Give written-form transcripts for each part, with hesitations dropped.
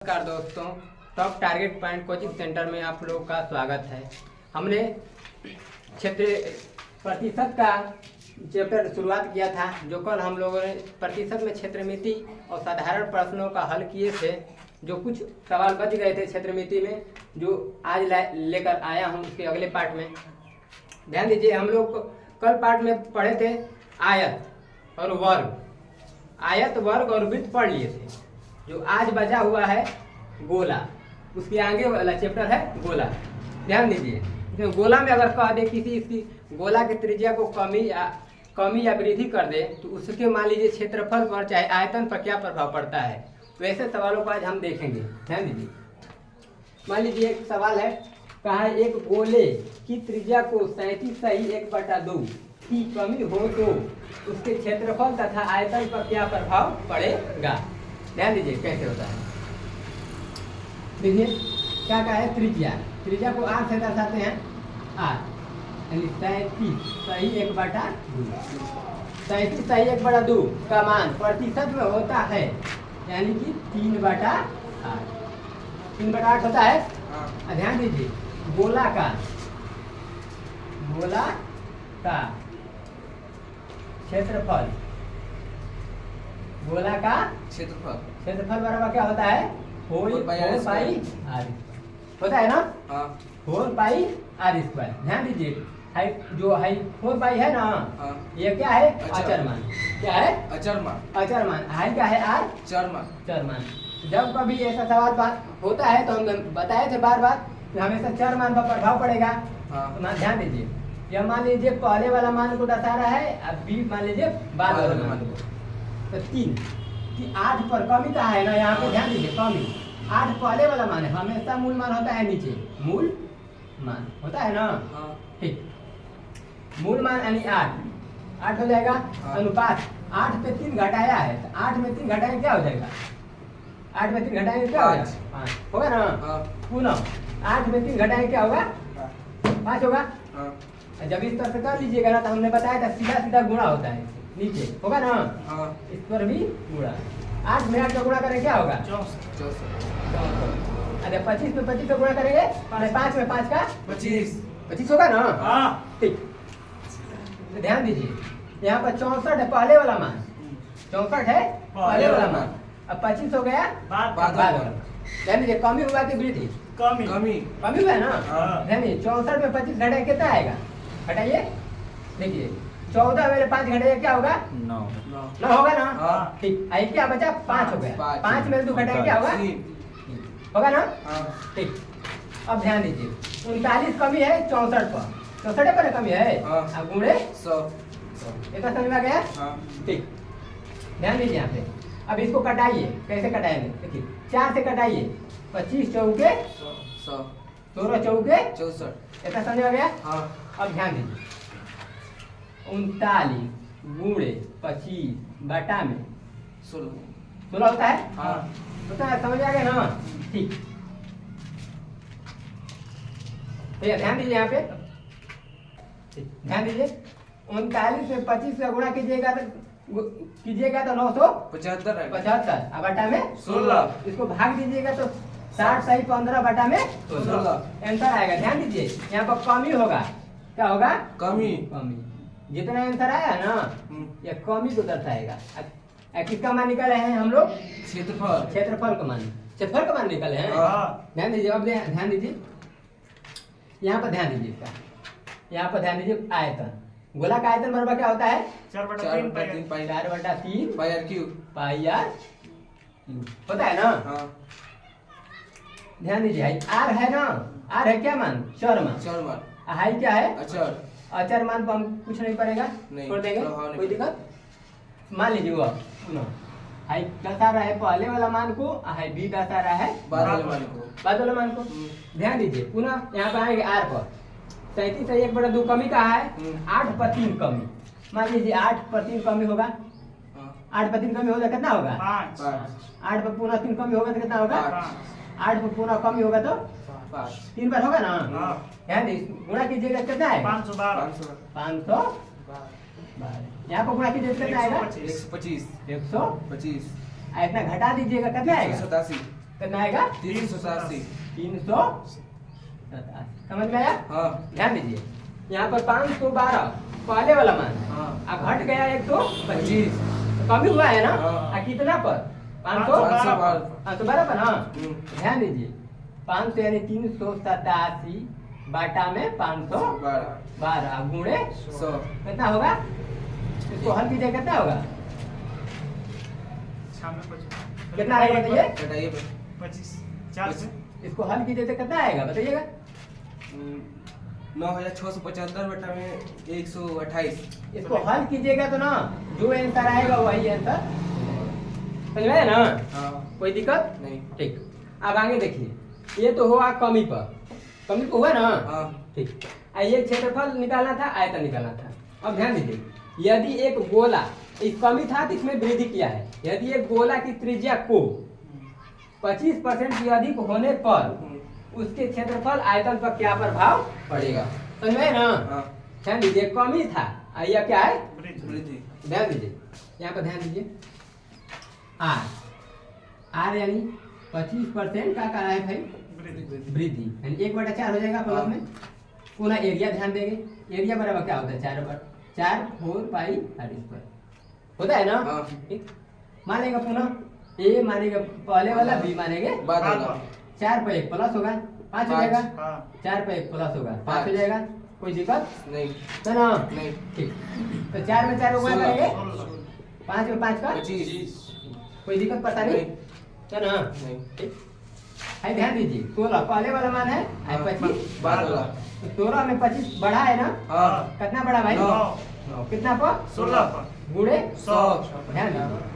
नमस्कार दोस्तों, top target point coaching centre में आप लोगों का स्वागत है। हमने क्षेत्र प्रतिशत का चैप्टर शुरुआत किया था, जो कल हम लोगों ने प्रतिशत में क्षेत्रमिति और साधारण प्रश्नों का हल किए थे। जो कुछ सवाल बच गए थे क्षेत्रमिति में, जो आज लेकर आया हूँ उसके अगले पार्ट में। ध्यान दीजिए, हम लोग कल पार्ट में पढ़े थे आयत और वर्ग, आयत वर्ग और वृत्त पढ़ लिए थे। जो आज बचा हुआ है गोला, उसके आगे वाला चैप्टर है गोला। ध्यान दीजिए, इसमें गोला में अगर कह दे किसी इसकी गोला की त्रिज्या को कमी या वृद्धि कर दे, तो उसके मान लीजिए क्षेत्रफल पर चाहे आयतन पर क्या प्रभाव पड़ता है। तो ऐसे सवालों को आज हम देखेंगे। ध्यान दीजिए, मान लीजिए एक सवाल है, कहा है एक गोले की त्रिज्या को 37/1/2 की कमी हो तो उसके क्षेत्रफल तथा आयतन पर क्या प्रभाव पड़ेगा। ध्यान दीजिए कैसे होता है। देखिए क्या कहा है, त्रिज्या, त्रिज्या को आर से दर्शाते हैं। आर यानी 37/1/2, 37/1/2 का मान प्रतिशत में होता है, यानी कि 3/8, 3/8 होता है। ध्यान दीजिए, गोला का क्षेत्रफल, गोला का क्षेत्रफल बराबर क्या होता है, 4 पाई होता है ना, 4 पाई आर स्क्वायर। ध्यान दीजिए, जो है 4 पाई है ना, ये क्या है, अचर मान। क्या है, अचर मान। हाई क्या है, आर चर मान। जब कभी ऐसा सवाल होता है तो हम बताए थे बार बार कि हमेशा चर मान पर प्रभाव पड़ेगा। तो ध्यान दीजिए, यह मान लीजिए पहले वाला मान को दर्शा रहा है, अब बी मान लीजिए बाद वाला मान को। तो 3 कि 8 पर कमी कहा है ना, यहाँ पे ध्यान दीजिए, कमी 8 पहले वाला मान है, हमेशा मूल मान होता है नीचे, मूल मान होता है ना। ठीक, मूल मान यानी 8 हो जाएगा। अनुपात 8 पे 3 घटाया है, तो 8 में 3 घटाएंगे क्या हो जाएगा, 8 में 3 घटाएंगे क्या होगा, 5 होगा ना। पुनः 8 में 3 घटाएंगे क्या होगा, 5 होगा। जब इस तरह से कर लीजिएगा ना, तो हमने बताया था सीधा सीधा गुणा होता है, नीचे होगा ना, इस पर भी गुणा। 8 में 8 का गुणा करेंगे क्या होगा, 64। अरे 25 में 25 का गुणा करेंगे, 5 में 5 का 25 होगा ना। ठीक, तो ध्यान दीजिए, यहाँ पर 64 है पहले वाला मान, 64 है पहले वाला मान, अब 25 हो गया बाद वाला। ध्यान दीजिए, कमी हुआ कि वृद्धि, कमी हुआ है ना। ध्यान दीजिए, 64 में 25 घटाए कितना आएगा, हटाइए, देखिए 14 में 5 घटाइए क्या होगा, 9 होगा ना। ठीक, आई क्या बचा, 5 हो गया। 5 में 2 घटाए क्या होगा, होगा ना। ठीक, अब ध्यान दीजिए, 39 कमी है 64 पर, 64 पर कमी है, अब गुणे 100। इतना समझ में आ गया। ठीक, ध्यान दीजिए यहाँ पे, अब इसको कटाइए, कैसे कटाएंगे, देखिए 4 से कटाइए, 25 चौके 100, 16 चौके 64। इतना समझ में आ गया। अब ध्यान दीजिए, 39 गुणे 25 बटा में 16 होता है, होता है, समझ आ गया ना। ठीक, ध्यान दीजिए यहाँ पे, ध्यान दीजिए, 39 में 25 का गुणा कीजिएगा तो 975, अब बटा में 16, इसको भाग दीजिएगा तो 60 सही 15 बटा में 16 आंसर आएगा। ध्यान दीजिए, यहाँ पर कमी होगा, क्या होगा, कमी। जितना आंसर आया है ना, ये कमी को दर्शाएगा। किसका मान निकाले हैं हम लोग, क्षेत्रफल का मान निकाले हैं। ध्यान दीजिए, अब ध्यान दीजिए, यहाँ पर ध्यान दीजिए, इसका यहाँ पर ध्यान दीजिए, आयतन, गोला का आयतन बराबर क्या होता है, 4/3 पाई आर होता है ना। ध्यान दीजिए, आर है ना, आर है क्या मान, चर मान, हाई क्या है, अचर मान पर हम कुछ नहीं पड़ेगा, छोड़ देंगे, कोई दिक्कत। मान लीजिए वो हाई दर्शा रहा है पहले वाला मान को, हाई बी दर्शा रहा है बाद वाला मान को। ध्यान दीजिए, पुनः यहाँ पर आएंगे आर पर, 37/1/2 कमी कहा है, 8 पर 3 कमी, मान लीजिए 8 पर 3 कमी होगा, 8 पर 3 कमी होगा कितना होगा, 8 पर पुनः 3 कमी होगा तो कितना होगा, 8 पर पुनः कमी होगा तो 3 बार होगा ना। ध्यान दीजिए, गुणा कीजिएगा कितना है, 512। यहाँ पर गुणा कीजिए कितना आएगा, 125। इतना घटा दीजिएगा कितना आएगा, कितना आएगा 387। 387। समझ में आया? हाँ ध्यान दीजिए यहाँ पर 512 पहले वाला मान है। हाँ। अब घट गया 125, कमी हुआ है ना? हाँ। कितना पर 512 पर। हाँ ध्यान दीजिए 500 यानी 387 बाटा में 512 गुणे 100 कितना होगा? इसको हल कीजिए कितना होगा? कितना आएगा बताइए? घटाइए 25 4 से इसको हल कीजिए तो कितना आएगा बताइएगा? 9675 बटा में 128। इसको हल कीजिएगा तो ना जो आंसर आएगा वही आंसर समझ में आया ना? हाँ कोई दिक्कत नहीं। ठीक। अब आगे देखिए ये तो हुआ कमी पर, कमी पर हुआ ना? हाँ ठीक। ये क्षेत्रफल निकालना था, आयतन निकालना था। अब ध्यान दीजिए यदि एक गोला, इस कमी था तो इसमें वृद्धि किया है, यदि एक गोला की त्रिज्या को 25% की अधिक होने पर उसके क्षेत्रफल आयतन पर क्या प्रभाव पड़ेगा? समझ में आया ना? हाँ ध्यान दीजिए कमी था, यह क्या है? वृद्धि। ध्यान दीजिए यहाँ पर ध्यान दीजिए आर, आर यानी 25% का है भाई वृद्धि, यानी 1/4 हो जाएगा प्लस में। पुनः एरिया ध्यान देंगे, एरिया बराबर क्या होता है? 4 पाई आर स्क्वायर होता है ना? हाँ। ठीक। मानेगा पुनः ए मानेगा पहले वाला, बी मानेंगे बाद वाला। 4 पर 1 प्लस होगा 5 हो जाएगा, हाँ 4 पर 1 प्लस होगा 5 हो जाएगा। कोई दिक्कत नहीं है ना? नहीं। ठीक। तो 4 में 4 गुणा करेंगे, 5 में 5 का 25। कोई दिक्कत पता नहीं है ना? नहीं। ठीक है। ध्यान दीजिए 16 पहले वाला मान है, 25 बाद वाला। तो 16 में 25 बढ़ा है ना? हाँ कितना बढ़ा भाई? 9 कितना पर? 16 पर गुणे 100। ध्यान दीजिए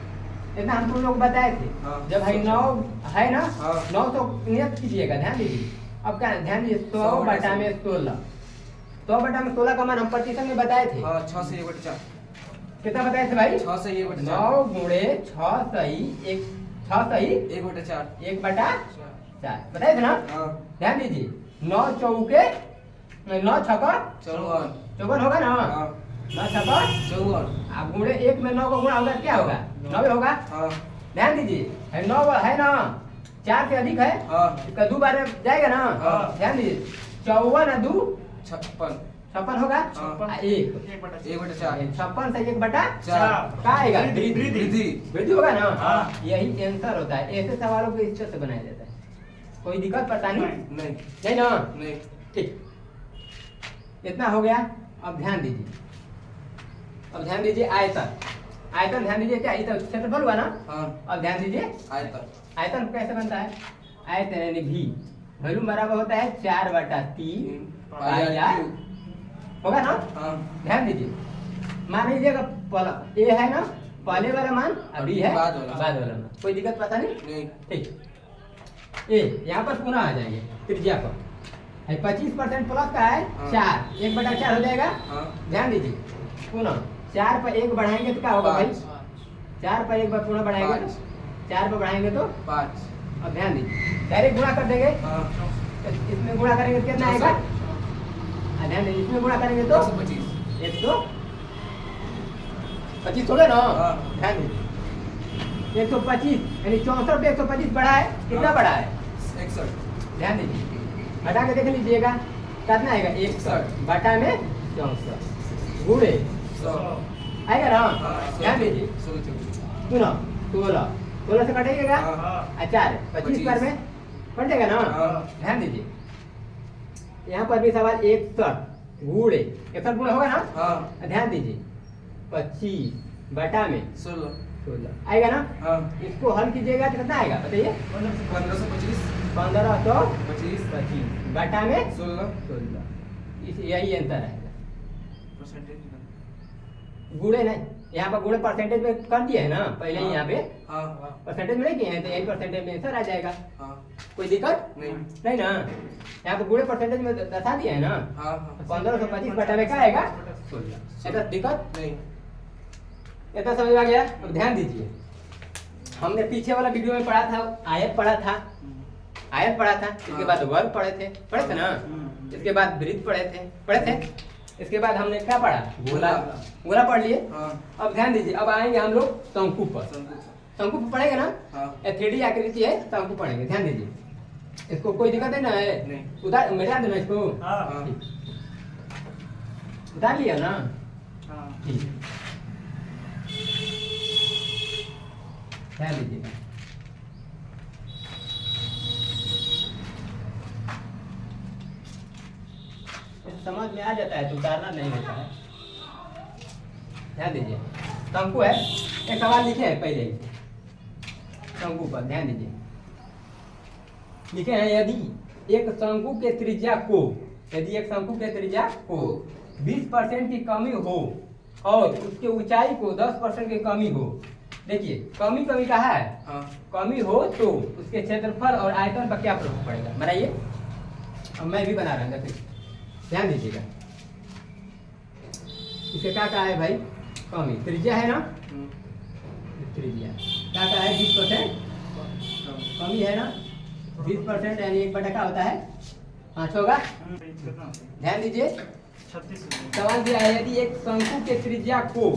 इतना हम तुम लोग बताए थे। हाँ। जब भाई 9 है ना, हाँ। 9 तो नियत कीजिएगा। ध्यान दीजिए अब क्या ध्यान दीजिए 100 बटा में 16, 100 बटा में 16 का मान हम प्रतिशत में बताए थे। हाँ 6 से 1/4। कितना बताए थे भाई? 6 से 1/4। 9 गुणे 6 सही 1/4। 1/4 बताए थे ना? हाँ ध्यान दीजिए 9 चौके 9 छक्का 54। 54 होगा ना? हाँ 9 छक्का 54। अब गुणे 1 में 9 का गुणा होगा क्या होगा? 9 होगा। हाँ ध्यान दीजिए 9 है ना, 4 से अधिक है हाँ इसका 2 बार जाएगा ना? हाँ। ध्यान दीजिए 54 2 56। 56 होगा। हाँ। 1 1/4। 56 से 1/4 4। क्या आएगा? वृद्धि। वृद्धि होगा ना? हाँ। यही आंसर होता है। ऐसे सवालों को इस तरह से बनाया जाता है। कोई दिक्कत पता नहीं? नहीं नहीं ना? नहीं। ठीक इतना हो गया। अब ध्यान दीजिए, अब ध्यान दीजिए आयतन, आयतन ध्यान दीजिए क्या इधर क्षेत्रफल हुआ ना? हाँ अब ध्यान दीजिए आयतन। आयतन कैसे बनता है? आयतन यानी भी वॉल्यूम बराबर होता है 4/3 पाई आर होगा ना? हाँ ध्यान दीजिए मान लीजिएगा पहला ए है ना, पहले वाला मान और बी है बाद वाला मान। कोई दिक्कत पता नहीं? नहीं। ठीक ए यहाँ पर पुनः आ जाएंगे त्रिज्या पर 25% प्लस का है हाँ। 4 1/4 हो जाएगा। हाँ ध्यान दीजिए पुनः 4 पर 1 बढ़ाएंगे तो क्या होगा भाई? 4 पर 1 बार पुनः बढ़ाएंगे तो 4 पर बढ़ाएंगे तो 5। अब ध्यान दीजिए डायरेक्ट गुणा कर देंगे, हाँ इसमें गुणा करेंगे तो कितना आएगा? ध्यान दीजिए इसमें गुणा करेंगे तो 125। 125 हो गया ना? हाँ। ध्यान दीजिए 125 यानी 64 पे 125 बढ़ा है, कितना हाँ। बढ़ा है? 61। ध्यान दीजिए हटा के देख लीजिएगा कितना आएगा? 61 बटा में 64 गुणे 100। आएगा ना? हाँ, ध्यान दीजिए 16। सुनो 16 से कटेगा हाँ। अच्छा 25 पर में कटेगा ना? हाँ। ध्यान दीजिए यहाँ पर भी सवाल 61 गुणे 61 गुणा होगा ना? हाँ ध्यान दीजिए 25 बटा में 16। आएगा ना? हाँ इसको हल कीजिएगा तो कितना आएगा बताइए? 1525। 1525 25। बटा में 16। यही आंसर आएगा। परसेंटेज गुणे नहीं, यहाँ पर गुणे परसेंटेज में कर दिए है ना पहले ही। हाँ। यहाँ पे हाँ हाँ परसेंटेज में नहीं किए हैं तो यही परसेंटेज में आंसर आ जाएगा। हाँ कोई दिक्कत नहीं। नहीं ना? यहाँ पर गुणे परसेंटेज में दर्शा दिए है ना? हाँ हाँ 1525 बटा में क्या आएगा? 16। ऐसा दिक्कत नहीं। इतना समझ में आ गया? अब ध्यान दीजिए हमने पीछे वाला वीडियो में पढ़ा था, आयत पढ़ा था, आयत पढ़ा था, इसके बाद वर्ग पढ़े थे ना? इसके बाद वृत्त पढ़े थे, इसके बाद हमने क्या पढ़ा? गोला, गोला पढ़ लिए। हाँ अब ध्यान दीजिए अब आएंगे हम लोग शंकु पर। शंकु पढ़ेंगे ना? हाँ। 3D आकृति है, शंकु पढ़ेंगे, ध्यान दीजिए। इसको कोई दिक्कत है ना? नहीं। उतार मिटा देना इसको। हाँ। ठीक। उतार लिया ना? हाँ। ठीक। ध्यान दीजिएगा। समझ में आ जाता है तो उतारना नहीं होता है। ध्यान दीजिए, शंकु है, एक सवाल लिखे हैं पहले ही शंकु पर, ध्यान दीजिए। लिखे हैं यदि एक शंकु के त्रिज्या को 20% की कमी हो और उसके ऊंचाई को 10% की कमी हो। देखिए कमी कहा है, हाँ। कमी हो तो उसके क्षेत्रफल और आयतन पर क्या प्रभाव पड़ेगा, बनाइए। अब मैं भी बना रहा हूँ, देखिए ध्यान दीजिएगा। इसे क्या कहा है भाई, कमी, त्रिज्या है ना, त्रिज्या क्या कहा है 20%, कमी है ना 20%, यानी 1/, क्या होता है 5 होगा। ध्यान दीजिए, 36 सवाल दिया है यदि एक शंकु के त्रिज्या को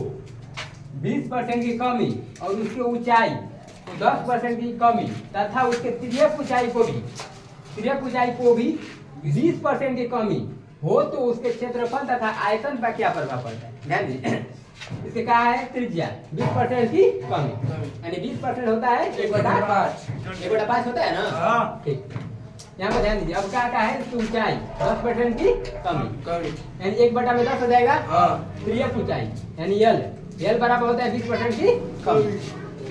20% की कमी और उसकी ऊंचाई को 10% की कमी तथा उसके तिर्यक ऊंचाई को भी 20% की कमी हो तो उसके क्षेत्रफल तथा आयतन पर क्या प्रभाव पड़ता है। ध्यान दीजिए, इसके कहा है त्रिज्या 20% की कमी, यानी 20% होता है 1/5 होता है ना। हाँ। ठीक, यहाँ पर ध्यान दीजिए। अब क्या है इसकी ऊंचाई 10% की कमी, यानी 1/10 हो जाएगा। त्रियक ऊंचाई यानी यल बराबर होता है 20% की कमी,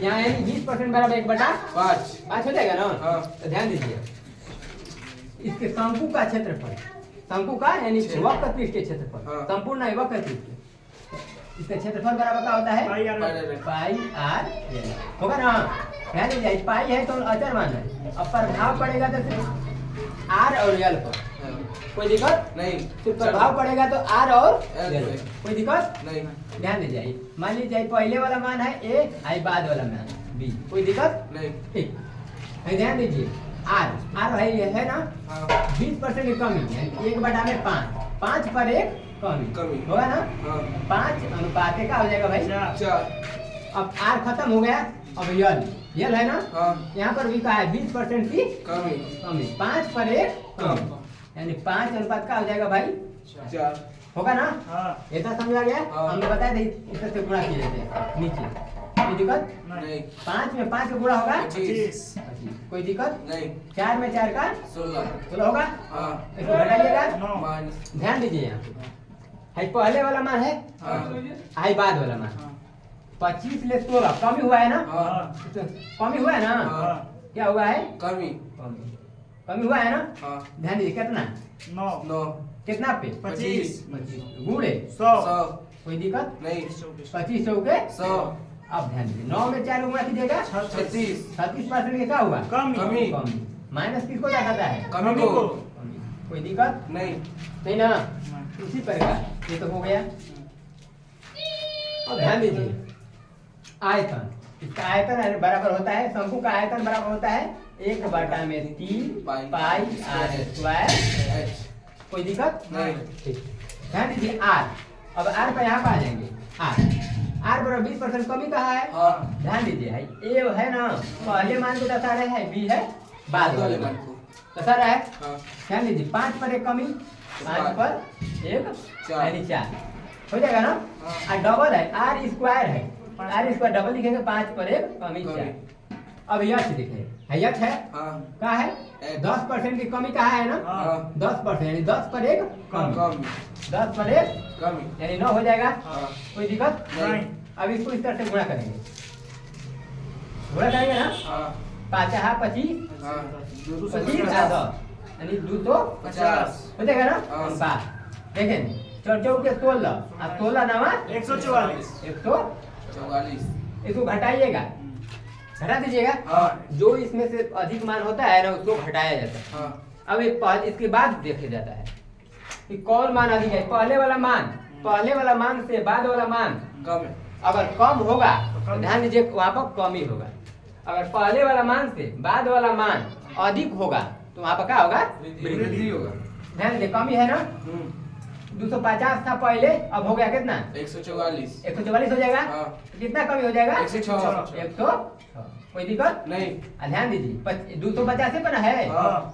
यहाँ यानी 20% बराबर 1/5 हो जाएगा ना। तो ध्यान दीजिए, इसके शंकु का क्षेत्रफल, शंकु का यानी वक्र पृष्ठ के क्षेत्रफल, संपूर्ण है वक्र पृष्ठ, इसका क्षेत्रफल बराबर क्या होता है पाई आर एल होगा ना। ध्यान दीजिए, पाई है तो अचर मान है, अब प्रभाव पड़ेगा तो सिर्फ आर और एल पर, कोई दिक्कत नहीं। सिर्फ प्रभाव पड़ेगा तो आर और एल एल, कोई दिक्कत नहीं। ध्यान दीजिए, मान लीजिए पहले वाला मान है ए, आई बाद वाला मान बी, कोई दिक्कत नहीं। ठीक है। ध्यान दीजिए, आर है ये है ना 20% की कमी, यानी 1/5, 5 पर 1 कमी होगा ना। 5 अनुपात का हो जाएगा भाई 4। अब आर खत्म हो गया, अब यल है ना, यहाँ पर भी कहा है 20% की कमी, 5 पर 1 कमी, यानी 5 अनुपात का हो जाएगा भाई 4 होगा ना। हाँ। ऐसा समझा गया, हाँ। हमने बताया था इस तरह से गुणा किए जाते हैं नीचे, कोई दिक्कत नहीं। 5 में 5 का गुणा होगा 25 कोई दिक्कत नहीं। 4 में 4 का 16 होगा। हाँ। इसको घटाइएगा, माइनस। ध्यान दीजिए यहाँ है पहले वाला मान है, आई बाद वाला मान, 25 ले 16 कमी हुआ है ना, कमी हुआ है ना, क्या हुआ है कमी हुआ है ना। ध्यान दीजिए, कितना 9 कितना पे 25 गुणे 100 कोई दिक्कत नहीं। 25 चौके 100 अब ध्यान दीजिए, 9 में 4 गुणा कीजिएगा 36% के क्या हुआ कमी माइनस किसको जाता है कमी को कोई दिक्कत नहीं। नहीं ना, उसी प्रकार ये तो हो गया। अब ध्यान दीजिए, आयतन, इसका आयतन बराबर होता है, शंकु का आयतन बराबर होता है 1/3 पाई आर स्क्वायर, कोई दिक्कत नहीं। ठीक, ध्यान दीजिए आर, अब आर पर यहाँ पर आ जाएंगे, आर बराबर 20% कमी कहा है। ध्यान दीजिए भाई, ए है ना पहले मान को दर्शा रहे हैं, बी है बाद वाले मान को दर्शा रहा है। ध्यान दीजिए, 5 पर 1 कमी, 5 पर 1 यानी 4 हो जाएगा ना। और डबल है आर स्क्वायर है, आर स्क्वायर डबल लिखेंगे, 5 पर 1 कमी 4। अब यच दिखे, यच है क्या है 10% की कमी कहा है ना, 10% यानी 10 पर 1 कमी, 10 पर 1 यानी 9 हो जाएगा, कोई दिक्कत नहीं। अब इसको इस तरह से गुणा करेंगे ना, 5 है 25 यानी 250 हो जाएगा ना। बात देखें, 4 के 16 और 16 नवा 144 इसको घटाइएगा, घटा दीजिएगा, जो इसमें से अधिक मान होता है ना उसको घटाया जाता है। अब इसके बाद देखा जाता है कि कौन मान अधिक है, पहले वाला मान से बाद वाला मान अगर कम होगा तो ध्यान दीजिए वहां पर कम ही होगा, अगर पहले वाला मान से बाद वाला मान अधिक होगा तो वहां पर क्या होगा वृद्धि होगा। ध्यान दीजिए, कमी है ना, 250 था पहले, अब हो गया कितना? 144। 144 हो जाएगा। हाँ। तो कितना कमी हो जाएगा? 106। 106। कोई दिक्कत नहीं। ध्यान दीजिए, 285 बना है। हाँ।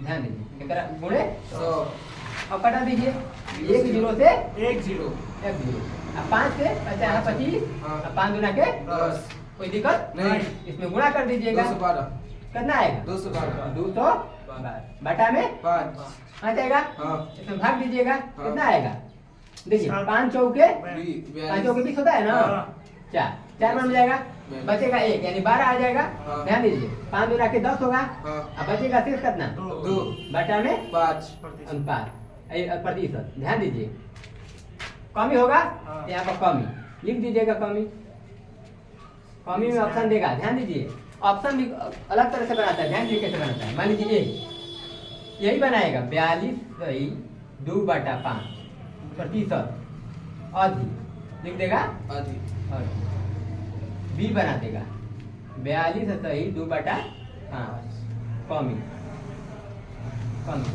ध्यान दीजिए, एकरा गुणे 100। अब कटा दीजिए, 1 0 से 1 0। 1 0। अब 5 से 25, हाँ। अब 5 गुना के 10। कोई दिक्कत नहीं। इसमें गुणा कर दीजिएगा। 212। कितना आएगा? 212। 212 बटा में 5। आ जाएगा। हाँ। इसमें भाग दीजिएगा। हाँ। कितना आएगा? देखिए, हाँ। 5 चौके 42। 20 होता है ना। हाँ। 4 बन जाएगा, 42। बचेगा 1 यानी 12 आ जाएगा। हाँ। ध्यान दीजिए, 5 गुना के 10 होगा। हाँ। अब बचेगा शेष कितना? 2 बटा में 5। अनुपात प्रतिशत। ध्यान दीजिए, कमी होगा हाँ। तो यहाँ पर कमी लिख दीजिएगा। कमी कमी में ऑप्शन देगा। ध्यान दीजिए, ऑप्शन भी अलग तरह से बनाता है। ध्यान दीजिए कैसे बनाता है। मान लीजिए यही बनाएगा 42/2/5 प्रतिशत अधिक लिख देगा। अधिक। और बी बना देगा 42/2/5 कमी। कमी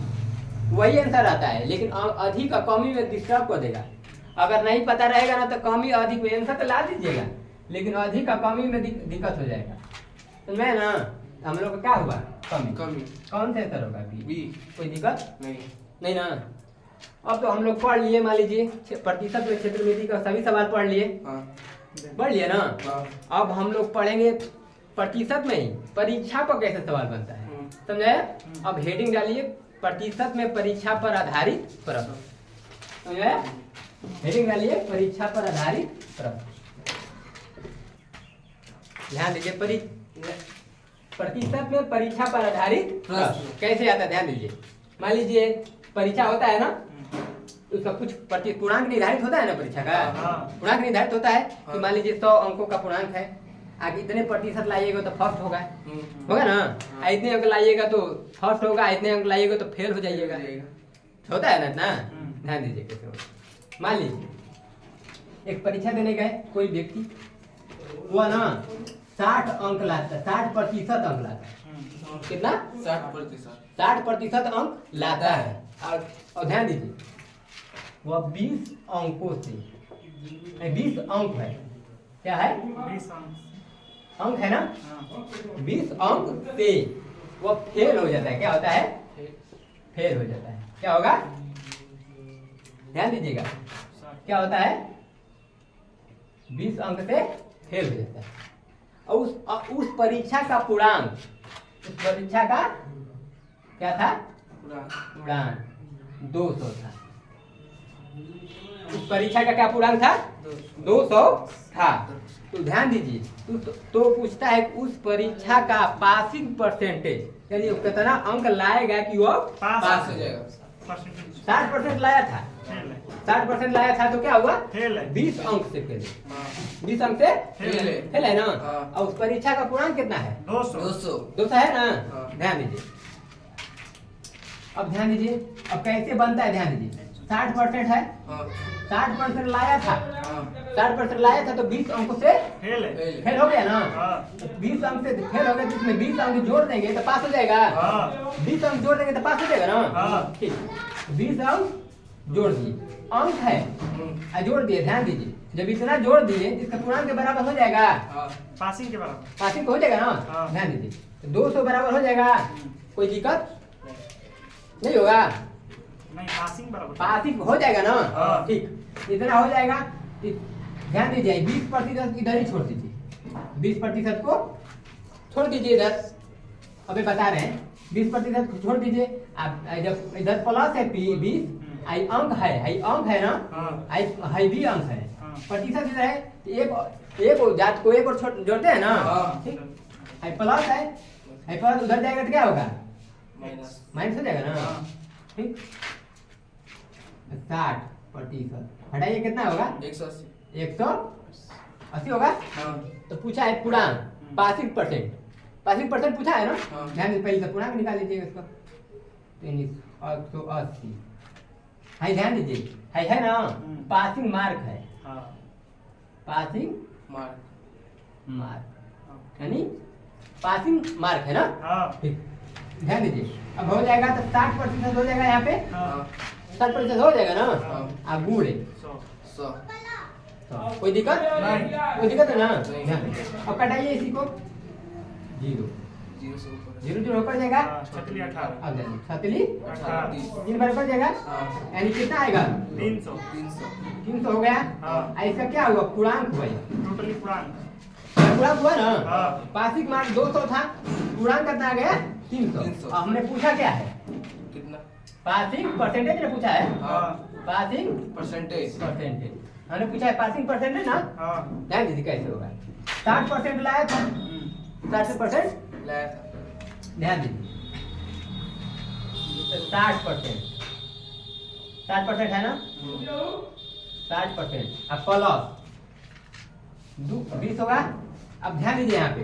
वही आंसर आता है, लेकिन अधिक और कमी में डिस्टर्ब कर देगा। अगर नहीं पता रहेगा ना तो कमी अधिक में आंसर तो ला दीजिएगा, लेकिन अधिक और कमी में दिक्कत हो जाएगा। तो मैं ना हम लोग का क्या हुआ? कमी। कमी। कौन सा आंसर होगा? बी। कोई दिक्कत नहीं। नहीं ना। अब तो हम लोग पढ़ लिए, मान लीजिए प्रतिशत में क्षेत्रमिति का सभी सवाल पढ़ लिए। हाँ। पढ़ लिए ना। हाँ। अब हम लोग पढ़ेंगे प्रतिशत में ही परीक्षा पर कैसे सवाल बनता है। समझे? अब हेडिंग डालिए, प्रतिशत में परीक्षा पर आधारित प्रश्न। समझे? हेडिंग डालिए, परीक्षा पर आधारित प्रश्न। ध्यान दीजिए, प्रतिशत में परीक्षा पर आधारित प्रश्न कैसे आता है? ध्यान दीजिए, मान लीजिए परीक्षा होता है ना, उसका कुछ पूर्णांक निर्धारित होता है ना परीक्षा का। हाँ। पूर्णांक निर्धारित होता है कि मान लीजिए 100 अंकों का पूर्णांक है, आप इतने प्रतिशत लाइएगा तो फर्स्ट होगा। होगा ना। इतने अंक लाइएगा तो फर्स्ट होगा, इतने अंक लाइएगा तो फेल हो जाइएगा। होता है ना इतना। ध्यान दीजिए कैसे होगा। मान लीजिए एक परीक्षा देने गए कोई व्यक्ति, वो ना 60 अंक लाता है, 60% अंक लाता है। कितना? 60%। 60% अंक लाता है। और ध्यान दीजिए, वह 20 अंकों से 20 अंक है। क्या है? 20 अंक है ना। हाँ। 20 अंक से वो फेल हो जाता है। क्या होता है? फेल हो जाता है। क्या होगा? ध्यान दीजिएगा, क्या होता है? 20 अंक से फेल हो जाता है। और उस परीक्षा का पूर्णांक, उस परीक्षा का क्या था? पूर्णांक 200 था। उस परीक्षा का क्या पूर्णांक था? 200 था। तो ध्यान दीजिए, तो पूछता है कि उस परीक्षा का पासिंग परसेंटेज, यानी कितना अंक लाएगा कि वो पास हो जाएगा। 60% लाया था। 60% लाया था तो क्या हुआ? फेल है। 20 अंक से फेल। 20 अंक से फेल है। फेल है ना। हाँ। और उस परीक्षा का पूर्णांक कितना है? 200। 200 है ना। हाँ। ध्यान दीजिए, अब ध्यान दीजिए, अब कैसे बनता है? ध्यान दीजिए, 60% है, हाँ। 60% लाया था, हाँ। 60% लाया था तो 20 अंकों से फेल है। फेल हो गया ना। हाँ। 20 अंक से फेल हो गया तो इसमें 20 अंक जोड़ देंगे तो पास हो जाएगा। हाँ। 20 अंक जोड़ देंगे तो पास हो जाएगा ना। हाँ। ठीक, 20 अंक जोड़ दिए, अंक है जोड़ दिए। ध्यान दीजिए, जब इतना जोड़ दिए इसका पूर्णांक के बराबर हो जाएगा। हाँ। पासिंग के बराबर। पासिंग हो जाएगा ना। हाँ। ध्यान दीजिए, 200 बराबर हो जाएगा। कोई दिक्कत नहीं होगा। नहीं, पासिंग बराबर। पासिंग हो जाएगा ना। हाँ। ठीक, इतना हो जाएगा। ध्यान दीजिए, 20% इधर ही छोड़ दीजिए, 20% को छोड़ दीजिए इधर। अभी बता रहे हैं, 20% को छोड़ दीजिए। अब जब इधर प्लस है 20, आई अंक है, आई अंक है ना। हाँ। आई भी अंक है। हाँ। प्रतिशत इधर है तो एक जात को एक और जोड़ते हैं ना। हाँ। ठीक, आई प्लस है, आई प्लस उधर जाएगा तो क्या होगा? माइनस हो जाएगा ना। हाँ। ठीक, 60% हटाइए, कितना होगा? 180। 180 होगा। हाँ। तो पूछा है पूर्णांक, पासिंग परसेंट पूछा है ना। हाँ। ध्यान दीजिए, पहले से पूर्णांक निकाल लीजिएगा इसका। 180 है। ध्यान दीजिए, है ना। पासिंग मार्क है, हाँ। Passing mark. मार्क यानी पासिंग मार्क है ना। हाँ। ठीक, ध्यान दीजिए, अब हो जाएगा तो 60% हो जाएगा यहाँ पे। हाँ। 60% हो जाएगा ना। हाँ। अब गुड़े 100 100 कोई दिक्कत नहीं। कोई दिक्कत है ना। नहीं। ध्यान। अब कटाइए इसी को 0 0 से ऊपर 0 0 ऊपर जाएगा। छतली 18 अब देखो छतली 18 3 बार ऊपर जाएगा हाँ यानी कितना आएगा 300 300 300 हो गया। हाँ। ऐसा क्या हुआ पूर्णांक हुआ ये। टोटली पूर्णांक पूर्णांक हुआ ना। हाँ। पासिक मार्क 200 था पूर्णांक कितना आ गया 300। 300। अब हमने पूछा क्या है कितना पासिंग परसेंटेज ने पूछा है। हाँ पासिंग परसेंटेज परसेंटेज हमने पूछा है पासिंग परसेंटेज ना। हाँ ध्यान दीजिए कैसे होगा 60% लाया था 60% लाया था ध्यान दीजिए 60% 60% है ना 60% अब प्लस 20 होगा। अब ध्यान दीजिए यहाँ पे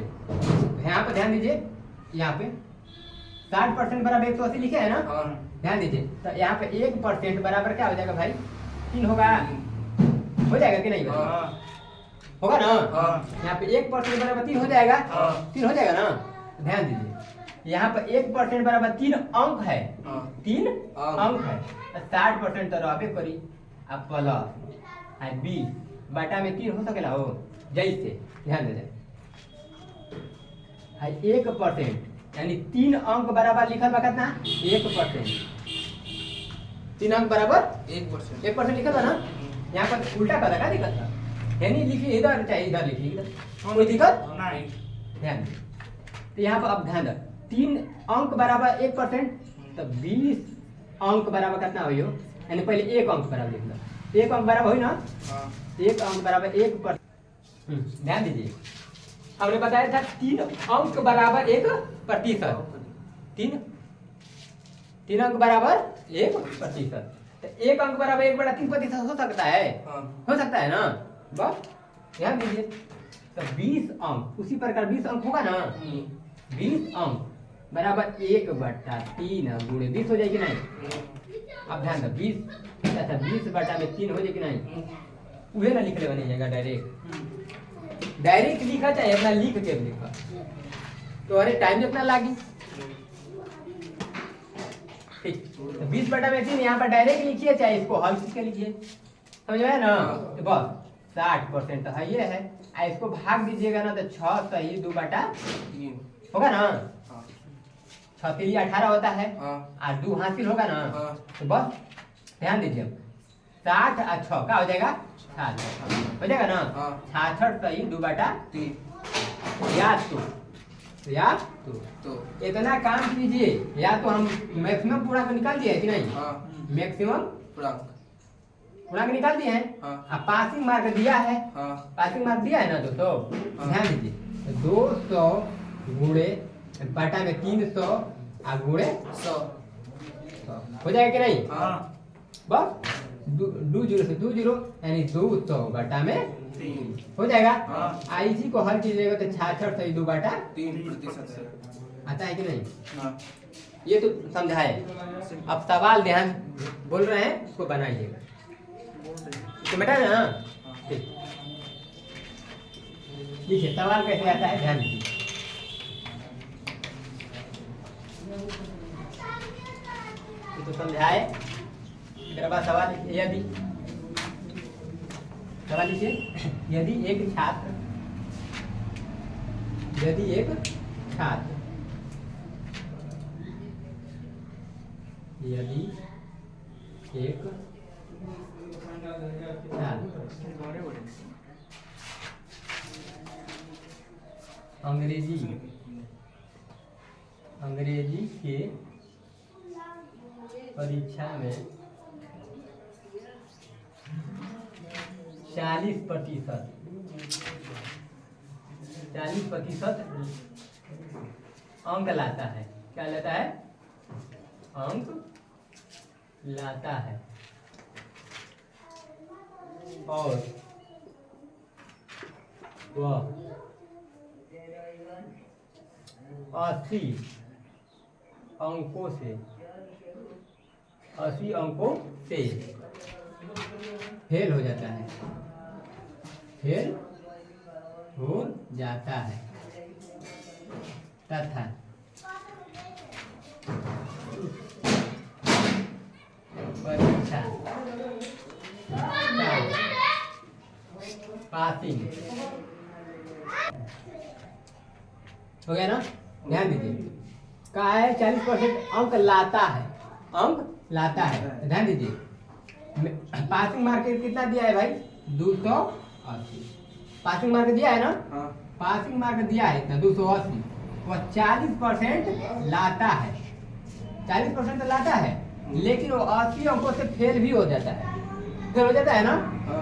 ध्यान दीजिए यहाँ पे 60% बराबर 180 लिखे है ना। हाँ ध्यान दीजिए तो यहाँ पे 1% बराबर क्या हो जाएगा भाई 3 होगा। हो जाएगा कि नहीं भाई? हाँ होगा ना। हाँ। यहाँ पे 1% बराबर 3 हो जाएगा। हाँ। 3 हो जाएगा ना। ध्यान दीजिए यहाँ पे 1% बराबर 3 अंक है। हाँ 3 अंक। अंक है 60% तो रहबे करी। अब प्लस 20 बटा में 3 हो सकेला हो जैसे ध्यान दे 1% यानी 3 अंक बराबर लिखल बा कितना 1%। 3 अंक बराबर 1% 1% लिखल बा ना। यहाँ पर उल्टा कर का दिक्कत था यानी लिखिए इधर चाहे इधर लिखिए इधर कोई दिक्कत नहीं ध्यान दीजिए। तो यहाँ पर अब ध्यान दो 3 अंक बराबर 1% तो 20 अंक बराबर कितना हो यानी पहले 1 अंक बराबर लिख लो 1 अंक बराबर हो ना। हाँ 1 अंक बराबर 1%। ध्यान दीजिए हमने बताया था 3 अंक बराबर 1%। 3 अंक बराबर 1%। तो 1 अंक बराबर 1/3% हो सकता है। हाँ हो सकता है ना। बस ध्यान दीजिए तो 20 अंक उसी प्रकार 20 अंक होगा ना। 20 अंक बराबर 1/3 गुणे 20 हो जाएगी नहीं। अब ध्यान दो 20 अच्छा 20 बटा में 3 हो जाएगी नहीं। उहे ना लिख ले बनी जाएगा डायरेक्ट लिखा चाहे अपना लिख के लिखा तो अरे टाइम कितना लागी। ठीक तो 20 बटा में 3 यहाँ पर डायरेक्ट लिखिए चाहे इसको हल करके लिखिए समझ में ना। तो बस 60% तो है ये है। इसको भाग दीजिएगा ना तो 6 सही 2 बटा 3 होगा ना। हाँ 6 3 18 होता है हाँ और 2 हासिल होगा ना। हाँ। तो बस ध्यान दीजिए 60 और 6 क्या हो जाएगा 66 हो जाएगा ना। हाँ। 66 सही 2 बटा 3 या तो इतना काम कीजिए या तो हम मैक्सिमम पूर्णांक निकाल दिए कि नहीं। हाँ मैक्सिमम पूर्णांक निकाल दिए हैं। हाँ। अब पासिंग मार्क दिया है हाँ पासिंग मार्क दिया है ना दोस्तों। हाँ। ध्यान दीजिए 200 गुणे बटा में 300 और गुणे 100 हो जाएगा कि नहीं। हाँ बस 2 0 से 2 0 यानी 200 बटा में 3 हो जाएगा। हाँ। इसी को हल कीजिएगा तो 66 सही 2 बटा 3% है आता है कि नहीं। हाँ ये तो समझाए। अब सवाल ध्यान बोल रहे हैं उसको बनाइएगा तो बेटा ना। ठीक देखिए सवाल कैसे आता है ध्यान दीजिए। ये तो समझाए मेरा बात सवाल यदि सवाल लीजिए यदि एक छात्र यदि एक छात्र अंग्रेजी के परीक्षा में 40% अंक लाता है। क्या लाता है अंक लाता है और वह 80 अंकों से फेल हो जाता है तथा परीक्षा पासिंग हो गया ना। ध्यान दीजिए कहा है 40% अंक लाता है, अंक लाता है। ध्यान दीजिए पासिंग मार्क कितना दिया है भाई 280। पासिंग मार्क दिया है ना, पासिंग मार्क दिया है इतना 280। वह 40% लाता है, 40% तो लाता है, लेकिन वो 80 अंकों से फेल भी हो जाता है। फेल हो जाता है ना।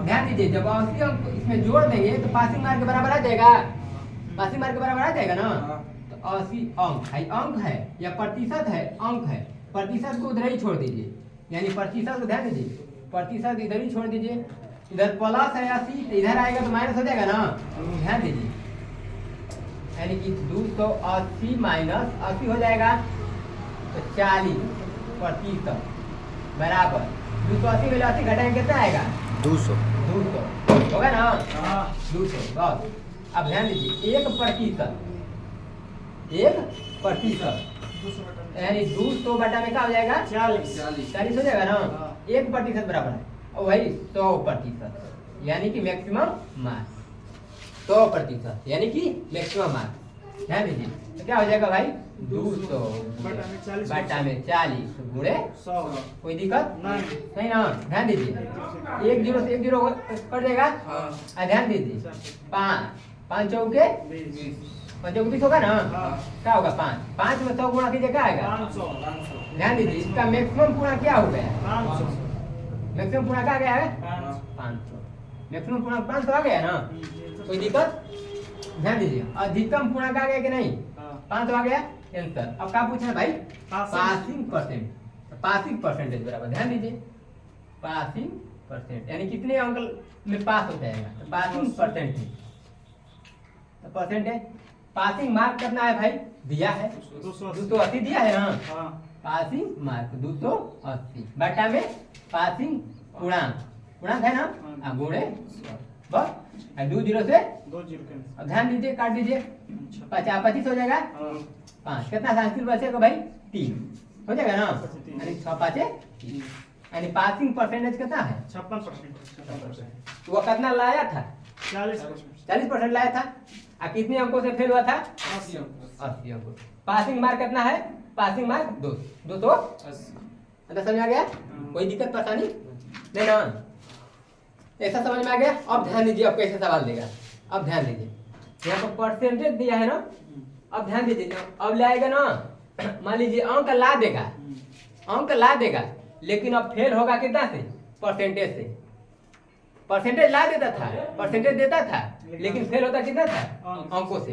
ध्यान दीजिए जब 80 अंक इसमें जोड़ देंगे तो पासिंग मार्क के बराबर आ जाएगा, पासिंग मार्क के बराबर आ जाएगा ना। तो 80 अंक है, अंक है या प्रतिशत है, अंक है, प्रतिशत को उधर ही छोड़ दीजिए, यानी प्रतिशत को ध्यान दीजिए, प्रतिशत इधर ही छोड़ दीजिए। इधर प्लस है 80 तो इधर आएगा तो माइनस हो जाएगा ना। ध्यान दीजिए यानी कि 280 माइनस 80 हो जाएगा तो 40% बराबर 280 में 80 घटाएंगे कितना आएगा 200 होगा ना। 200 बस। अब ध्यान दीजिए 1% यानी 200 बटा में क्या हो जाएगा 40 हो जाएगा ना। 1% बराबर है और वही 100% यानी कि मैक्सिमम मार्क 100% यानी कि मैक्सिमम मार्क। ध्यान दीजिए तो क्या हो जाएगा भाई 200 बटा में 40 गुणे 100। कोई दिक्कत नहीं ना। ध्यान दीजिए 1 0 से 1 0 कट जाएगा। ध्यान दीजिए 5 चौके 20 होगा ना। क्या होगा 5 में 100 गुणा कीजिए क्या आएगा 500। ध्यान दीजिए इसका मैक्सिमम गुणा क्या हो गया, मैक्सिमम गुणा क्या आ गया है 500। मैक्सिमम गुणा 500 आ गया ना। कोई दिक्कत। ध्यान दीजिए अधिकतम पूर्णांक आ गया कि नहीं 500 आ गया आंसर। अब क्या पूछना है भाई पासिंग परसेंट, पासिंग परसेंटेज बराबर। ध्यान दीजिए पासिंग परसेंट यानी कितने अंक में पास हो जाएगा तो पासिंग परसेंटेज, तो परसेंटेज पासिंग मार्क कितना है भाई दिया है 280 दिया है ना। पासिंग मार्क 280 बटा में पासिंग पूर्णांक है ना गुणे बस 2 0 से 2 0। ध्यान दीजिए काट दीजिए 25 हो जाएगा 5 कितना सांस्कृत बचेगा भाई 3 हो जाएगा ना। यानी 6 5 यानी पासिंग परसेंटेज कितना है 56%। वो कितना लाया था 40% लाया था। कितने अंकों से फेल हुआ था 80 अंकों। पासिंग मार्क कितना है, पासिंग मार्क 280। समझ आ गया। कोई दिक्कत परेशानी नहीं ना, ऐसा समझ में आ गया। अब ध्यान दीजिए अब कैसे सवाल देगा। अब ध्यान दीजिए यहाँ पर परसेंटेज दिया है ना। अब ध्यान दीजिए अब लाएगा ना, मान लीजिए अंक ला देगा, अंक ला देगा, लेकिन अब फेल होगा कितना से परसेंटेज से। परसेंटेज ला देता था, परसेंटेज देता था, लेकिन फेल होता कितना था अंकों से,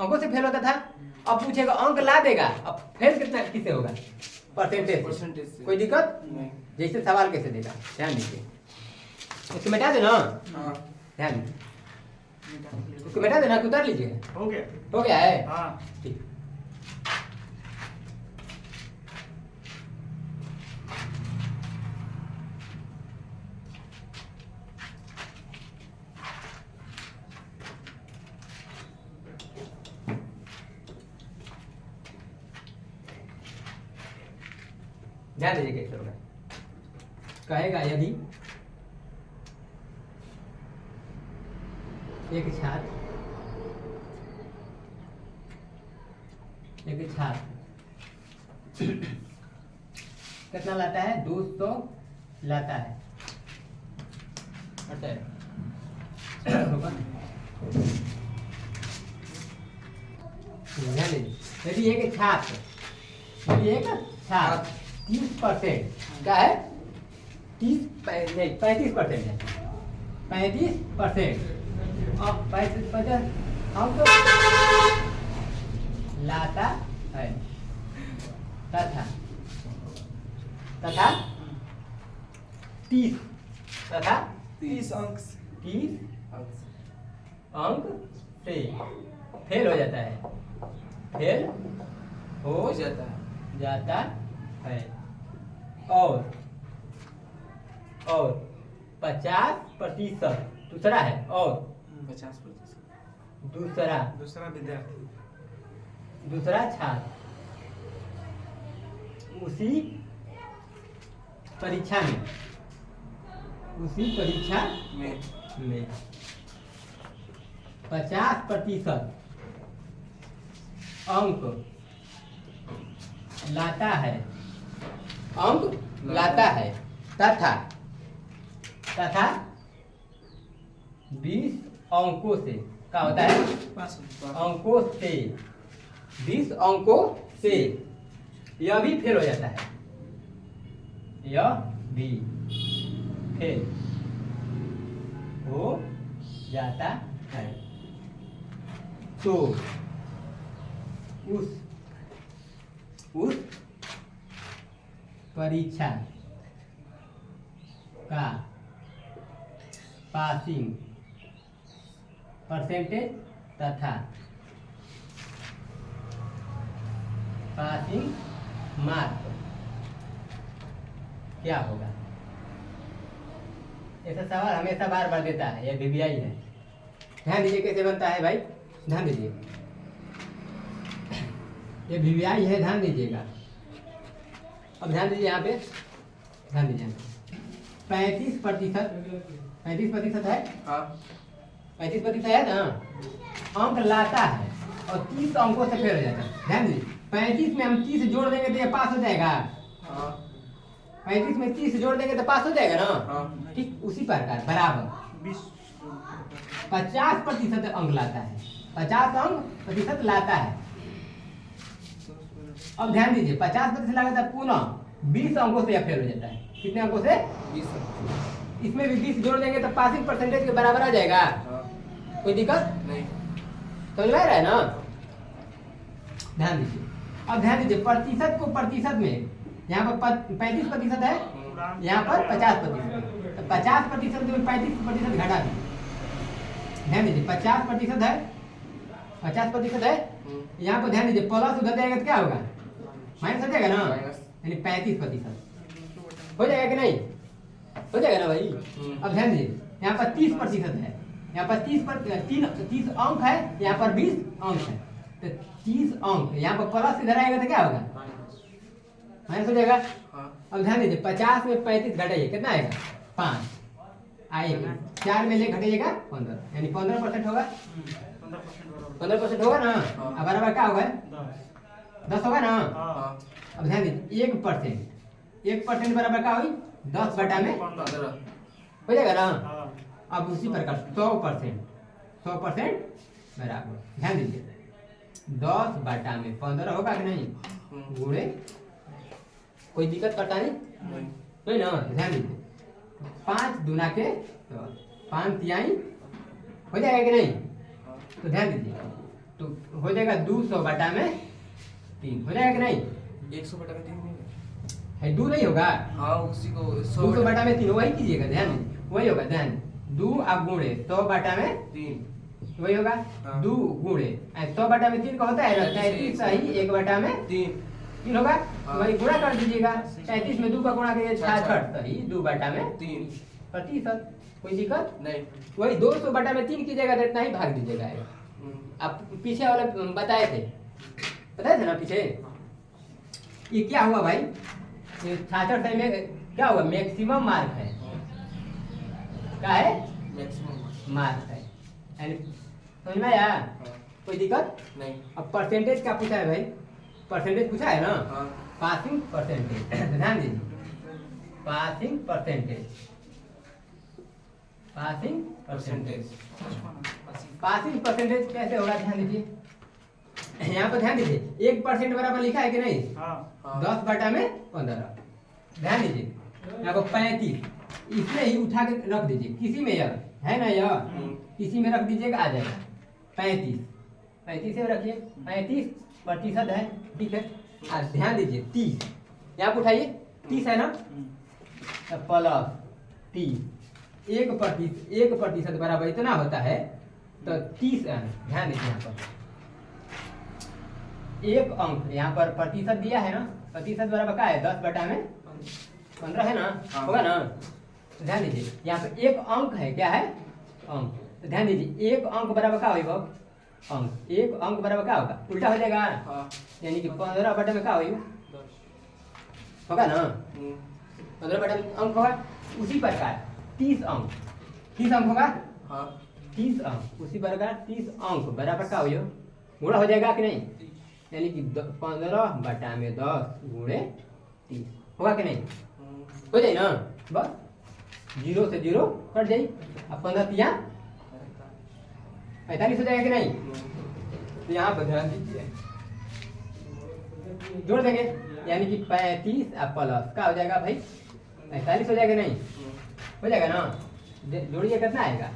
अंकों से फेल होता था। अब पूछेगा अंक ला देगा, अब फेल कितना किससे होगा परसेंटेज से। कोई दिक्कत जैसे सवाल कैसे देगा ध्यान दीजिए। इसको मिटा देना, ध्यान इसको मिटा देना, उतार लीजिए। हो गया है ठीक। ध्यान दीजिए कैसे होगा। कहेगा यदि एक छात्र कितना लाता है 200 लाता है। यदि एक छात्र 30% क्या है 35% है 35%। अब 35% हम तो लाता है तथा 30 अंक से फेल हो जाता है, फेल हो जाता है और 50% दूसरा है और 50% दूसरा विद्यार्थी, दूसरा छात्र उसी परीक्षा में 50% अंक लाता है, अंक लाता है तथा 20 अंकों से, क्या होता है, अंकों से 20 अंकों से यह भी फेल हो जाता है, यह भी फेल हो जाता है, तो उस परीक्षा का पासिंग परसेंटेज तथा पासिंग मार्क क्या होगा। ऐसा सवाल हमेशा बार बार देता है, यह VBI है। ध्यान दीजिए कैसे बनता है भाई, ध्यान दीजिए, ये VBI है, ध्यान दीजिएगा। अब ध्यान दीजिए यहाँ पे, ध्यान दीजिए 35% है, 35% है ना, अंक लाता है और 30 अंकों से फेल हो जाता है। ध्यान दीजिए 35 में हम 30 जोड़ देंगे तो ये पास हो जाएगा, 35 में 30 जोड़ देंगे तो पास हो जाएगा ना, ठीक उसी प्रकार बराबर 50% अंक लाता है, 50% लाता है। अब ध्यान दीजिए 50% लगाता है, पुनः 20 अंकों से यह फेल हो जाता है। कितने अंकों से? 20। इसमें भी 20 जोड़ देंगे तो पासिंग परसेंटेज के बराबर आ जाएगा, कोई दिक्कत नहीं, समझ में आ रहा है ना। ध्यान दीजिए, अब ध्यान दीजिए प्रतिशत को प्रतिशत में, यहाँ पर 35% है, यहाँ पर 50%, तो 50% में 35% घटा दी। ध्यान दीजिए 50% है, 50% है, यहाँ पर ध्यान दीजिए प्लस उधर जाएगा तो क्या होगा, माइनस हो जाएगा ना, यानी 35% हो जाएगा कि नहीं, हो जाएगा ना भाई। अब ध्यान दीजिए यहाँ पर 30% है, यहाँ पर 30 अंक है, यहाँ पर 20 अंक है, तो 30 अंक यहाँ पर प्लस इधर आएगा तो क्या होगा, माइनस हो जाएगा। अब ध्यान दीजिए 50 में 35 घटाइए, कितना आएगा, 5 आएगा, 4 में ले घटाइएगा 15, यानी 15% होगा, 15% होगा ना। अब बराबर क्या होगा, 10 होगा ना। अब ध्यान दीजिए 1% बराबर क्या हुई, 10 बटा में 15 हो जाएगा ना। अब उसी प्रकार 100% बराबर, ध्यान दीजिए 10 बटा में 15 होगा कि नहीं, गुणे, कोई दिक्कत करता नहीं ना। ध्यान दीजिए 5 दूना के 5 तिहाई हो जाएगा कि नहीं, तो ध्यान दीजिए तो हो जाएगा 200 बटा में 3 हो जाएगा कि नहीं, 100 बटा में 3 है, 2 नहीं होगा, हाँ उसी को 200 बटा में 3 वही कीजिएगा, ध्यान दीजिए वही होगा, ध्यान 2 अब गुणे 100 बटा में 3 वही होगा, 2 गुणे 100 बटा में 3 का होता है ना, 33 सही 1 बटा में 3 होगा, तो वही गुणा कर दीजिएगा, 33 में 2 का गुणा करिए 66 सही 2 बटा में 3%, कोई दिक्कत नहीं। वही 200 बटा में 3 कीजिएगा तो इतना ही भाग दीजिएगा। आप पीछे वाले बताए थे ना पीछे, ये क्या हुआ भाई, ये 66 टाइम में क्या हुआ, मैक्सिमम मार्क है, क्या है, मैक्सिमम मार्क है, यानी समझ में आया, कोई दिक्कत नहीं। अब परसेंटेज क्या पूछा है भाई, परसेंटेज पूछा है ना, पासिंग परसेंटेज, ध्यान दीजिए पासिंग परसेंटेज, पासिंग परसेंटेज कैसे होगा, ध्यान दीजिए यहाँ पर, ध्यान दीजिए 1% बराबर लिखा है कि नहीं, 10 बटा में 15, ध्यान दीजिए यहाँ पर 35, इसमें ही उठा के रख दीजिए, किसी में यह है ना, यह किसी में रख दीजिएगा आ जाएगा 35 से रखिए, 35% है, ठीक है। ध्यान दीजिए 30 यहाँ पर उठाइए, 30 है ना, प्लस 30, 1% बराबर इतना होता है, तो 30, ध्यान दीजिए यहाँ पर 1 अंक, यहाँ पर प्रतिशत दिया है ना, प्रतिशत बराबर क्या है, 10 बटा में 15 है ना, होगा ना। ध्यान दीजिए यहाँ पे 1 अंक है, क्या है, अंक, तो ध्यान दीजिए 1 अंक बराबर क्या होगा, अंक, 1 अंक बराबर क्या होगा, उल्टा हो जाएगा, यानी कि 15 बटा में क्या होगा ना, 15 बटा में अंक होगा। उसी प्रकार 30 अंक होगा, 30 अंक उसी प्रकार 30 अंक बराबर का हो गुणा हो जाएगा कि नहीं, यानी कि 15/10 गुणे 30 होगा कि नहीं, हो जाए ना, बस 0 से 0 कट जाए, अब 15 तिया 45 हो जाएगा कि नहीं, तो यहाँ पर ध्यान दीजिए जोड़ देंगे, यानी कि 35 अब प्लस का हो जाएगा भाई 45 हो जाएगा नहीं, हो जाएगा ना, जोड़िए कितना आएगा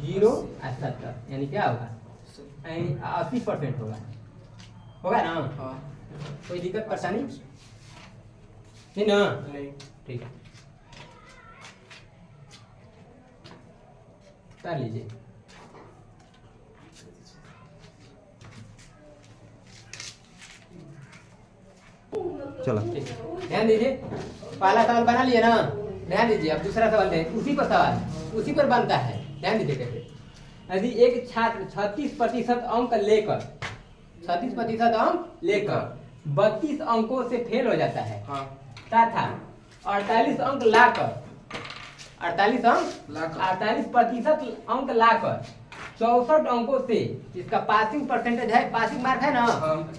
0 और 70, यानी क्या होगा 80% होगा, होगा ना, कोई दिक्कत परेशानी नहीं ना, नहीं ठीक है कर लीजिए। चलो ध्यान दीजिए, पहला सवाल बना लिया ना, ध्यान दीजिए, अब दूसरा सवाल दें, उसी पर सवाल उसी पर बनता है, ध्यान दीजिए कैसे, यदि एक छात्र 36% अंक लेकर 36% अंक लेकर 32 अंकों से फेल हो जाता है तथा 48 अंक लाकर 48% अंक लाकर 64 अंकों से इसका पासिंग परसेंटेज है, पासिंग मार्क है ना,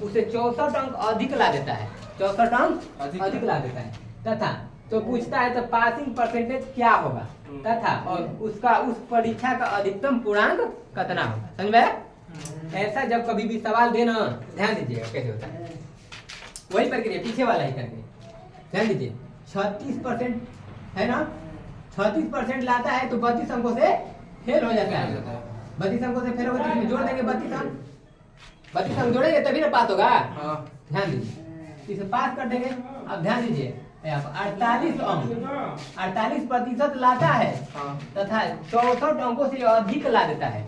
उसे 64 अंक अधिक ला देता है, 64 अंक अधिक ला देता है तथा तो पूछता है तो पासिंग परसेंटेज क्या होगा तथा और उसका उस परीक्षा का अधिकतम पूर्णांक कितना होगा, समझ में? ऐसा जब कभी भी सवाल देना ध्यान दीजिएगा कैसे होता है, वही प्रक्रिया पीछे वाला ही करके ध्यान दीजिए, 36% है ना, 36% लाता है तो 32 अंकों से फेल हो जाता है, 32 अंकों से फेल होगा तो इसमें जोड़ देंगे 32 अंक जोड़ेंगे तभी ना पास होगा, ध्यान दीजिए इसे पास कर देंगे। अब ध्यान दीजिए 48 अंक 48% लाता है तथा 64 अंकों से अधिक ला देता है,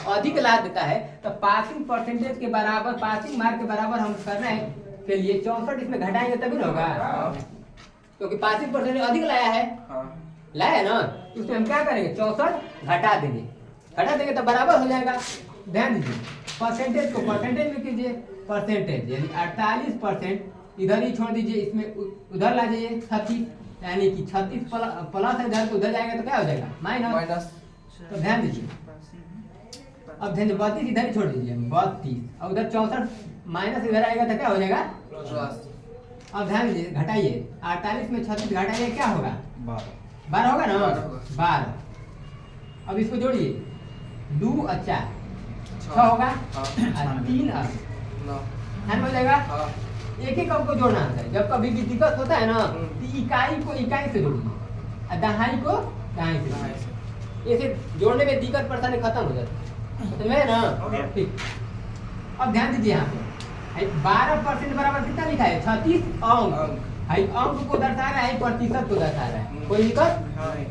अधिक ला देता है तो पासिंग परसेंटेज के बराबर, पासिंग मार्क के बराबर हम करने के लिए 64 इसमें घटाएंगे तभी ना होगा, क्योंकि पासिंग परसेंटेज अधिक लाया है, लाया है ना, उसमें हम क्या करेंगे 64 घटा देंगे तो बराबर हो जाएगा। ध्यान दीजिए परसेंटेज को परसेंटेज में कीजिए, परसेंटेज यानी 48% इधर ही छोड़ दीजिए, इसमें उधर ला जाइए 36, यानी कि 36 प्लस है इधर तो उधर जाएगा तो क्या हो जाएगा माइनस, तो ध्यान दीजिए अब ध्यान 32 इधर ही छोड़ दीजिए 32 और उधर 64 माइनस इधर आएगा तो क्या हो जाएगा प्लस। अब ध्यान दीजिए घटाइए 48 में 36 घटाइए क्या होगा 12 होगा ना, 12। अब इसको जोड़िए 2 और 4 6 होगा और 3 और 9 हो जाएगा, एक एक अंक को जोड़ना होता है, जब कभी भी दिक्कत होता है ना तो इकाई को इकाई से जोड़िए और दहाई को दहाई से, ऐसे जोड़ने में दिक्कत परेशानी खत्म हो जाती है, समझ में ना, ठीक। अब ध्यान दीजिए यहाँ पे 12% बराबर कितना लिखा है 36 अंक, अंक को दर्शा रहा है प्रतिशत को दर्शा रहा है, कोई दिक्कत,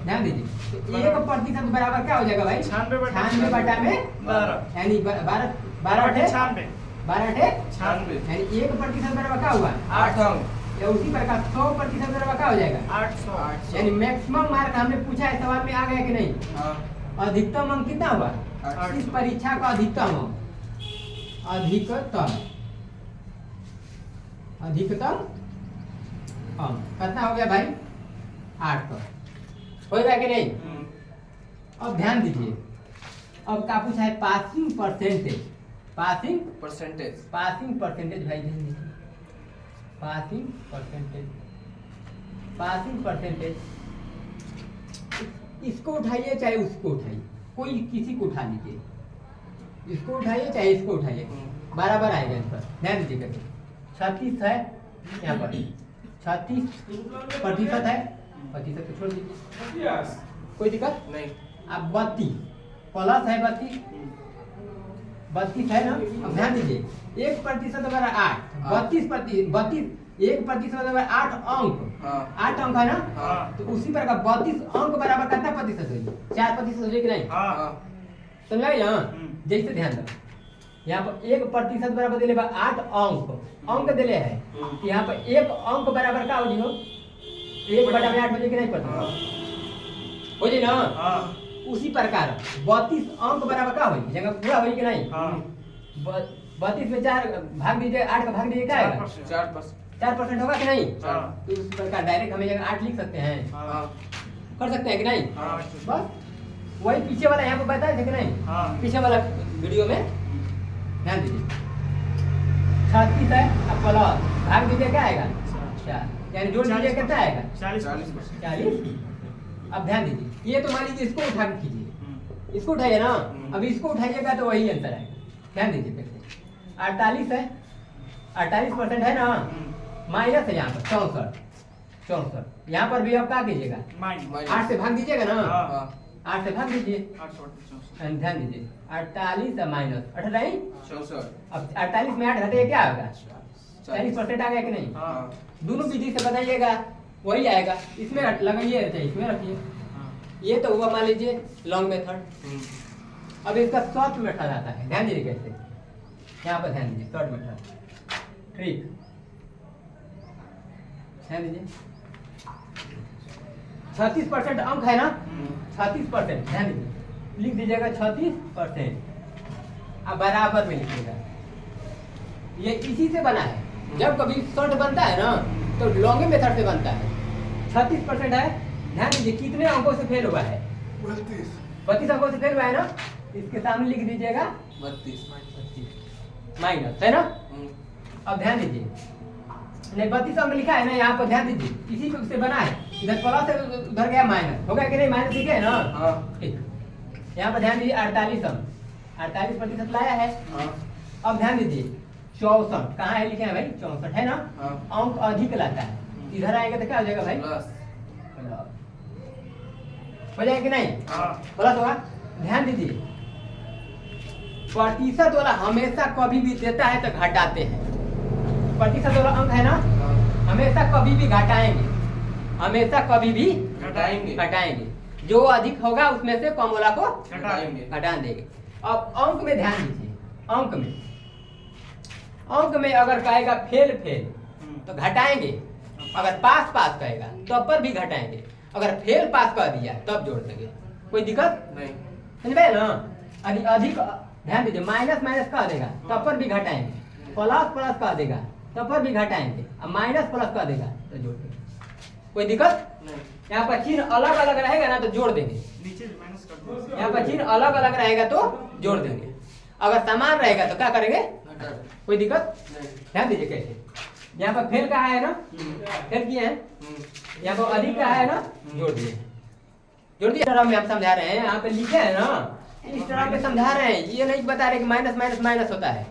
ध्यान दीजिए तो 1% बराबर क्या हो जाएगा भाई 96/12, यानी 12 यानी 1% बराबर क्या हुआ 8 अंक, या उसी प्रकार 100% बराबर क्या हो जाएगा 800, यानी मैक्सिमम मार्क हमने पूछा है सवाल में आ गया कि नहीं, अधिकतम अंक कितना हुआ इस परीक्षा का अधिकतम अंक, अधिकतम अंक कितना हो गया भाई 800, होगा कि नहीं। अब ध्यान दीजिए अब क्या पूछा है पासिंग परसेंटेज भाई ध्यान दीजिए, पासिंग परसेंटेज इसको उठाइए चाहे उसको उठाइए, कोई किसी को उठा लीजिए, इसको उठाइए चाहे इसको उठाइए बराबर आएगा इस पर, ध्यान दीजिए करके 36 है यहाँ पर 36% है, प्रतिशत को छोड़ दीजिए कोई दिक्कत नहीं। अब 32 प्लस है 32 है ना, अब ध्यान दीजिए 1% बराबर 8, 1% बराबर 8 अंक, 8 अंक है ना, तो उसी प्रकार 32 अंक बराबर कितना प्रतिशत होगी 4% हो जाएगी नहीं, समझ आए ना, जैसे ध्यान दो यहाँ पर 1% बराबर दिले 8 अंक दिले है, यहाँ पर 1 अंक बराबर क्या हो जी हो 1/8 हो जाएगी नहीं पता हो जाए ना, उसी प्रकार 32 अंक बराबर क्या होगी जगह पूरा होगी कि नहीं, 32 में 4 भाग दीजिए 8 का भाग दीजिए क्या आएगा 4% होगा कि नहीं, तो उस प्रकार डायरेक्ट हमें जगह 8 लिख सकते हैं, कर सकते हैं कि नहीं, बस वही पीछे वाला यहाँ पे बताए थे कि नहीं? हाँ। पीछे वाला वीडियो में ध्यान दीजिए। 36 है अब प्लस भाग दीजिए क्या आएगा? 4 यानी जोड़ दीजिए कितना आएगा? 40%। 40। अब ध्यान दीजिए, ये तो मान लीजिए इसको उठा के कीजिए, इसको उठाइए ना, अब इसको उठाइएगा तो वही आंसर आएगा। ध्यान दीजिए फिर से 48 है, 48% है ना, माइनस है यहाँ पर 64। यहाँ पर भी अब क्या कीजिएगा? 8 से भाग दीजिएगा ना, 8 से भाग दीजिए। ध्यान दीजिए 48 माइनस 64। अब 48 में 8 घटाइए क्या होगा? 40% आ गया कि नहीं? दोनों विधि से बताइएगा वही आएगा। इसमें लगाइए, इसमें रखिए। ये तो हुआ मान लीजिए लॉन्ग मेथड। अब इसका शॉर्ट मेथड आता है, ध्यान दीजिए कैसे, यहाँ पर ध्यान दीजिए शॉर्ट मेथड ट्रिक, ध्यान दीजिए 36% अंक है ना, 36% ध्यान दीजिए, लिख दीजिएगा 36%। अब बराबर में लिखिएगा, ये इसी से बना है। जब कभी शॉर्ट बनता है ना तो लॉन्ग मेथड से बनता है। 36% है, ध्यान दीजिए कितने अंकों से फेल हुआ है? 32 अंकों से फेल हुआ है ना, इसके सामने लिख दीजिएगा 32 माइनस, है ना। अब ध्यान दीजिए, नहीं 32 अंक लिखा है ना यहाँ पर, ध्यान दीजिए इसी से बना है। इधर प्लस है उधर गया माइनस, हो गया कि नहीं? माइनस लिखे है ना, ठीक। यहाँ पर ध्यान दीजिए 48 अंक, 48% लाया है। अब ध्यान दीजिए 64 कहाँ है लिखे हैं भाई? 64 है ना, अंक अधिक लाता है, इधर आएगा तो क्या हो जाएगा भाई? हो जाएगा कि नहीं? प्लस होगा। ध्यान दीजिए प्रतिशत वाला हमेशा कभी भी देता है तो घटाते हैं। प्रतिशत वाला अंक है ना, हमेशा कभी भी घटाएंगे, हमेशा कभी भी घटाएंगे। जो अधिक होगा उसमें से कम वाला को घटा देंगे। अब अंक में ध्यान दीजिए, अंक में अगर कहेगा फेल तो घटाएंगे, अगर पास कहेगा तो पर भी घटाएंगे, अगर फेल पास कर दिया तब जोड़ देंगे, कोई दिक्कत नहीं, समझ में ना। अधिक ध्यान दीजिए, माइनस कर देगा तब पर भी घटाएंगे, प्लस कर देगा तब पर भी घटाएंगे, अब माइनस प्लस कर देगा तो जोड़ देंगे, कोई दिक्कत नहीं। यहाँ पर चिन्ह अलग अलग रहेगा ना तो जोड़ देंगे, यहाँ पर चिन्ह अलग अलग रहेगा तो जोड़ देंगे, अगर समान रहेगा तो क्या करेंगे? कोई दिक्कत नहीं। ध्यान दीजिए कैसे, यहाँ पर फेल कहा है ना, फेल किए हैं, यहाँ पर अधिक कहा है ना, जोड़ दिए। तरह में आप समझा रहे हैं, यहाँ पे लिखे है ना, इस तरह पे समझा रहे हैं, ये नहीं बता रहे कि माइनस होता है,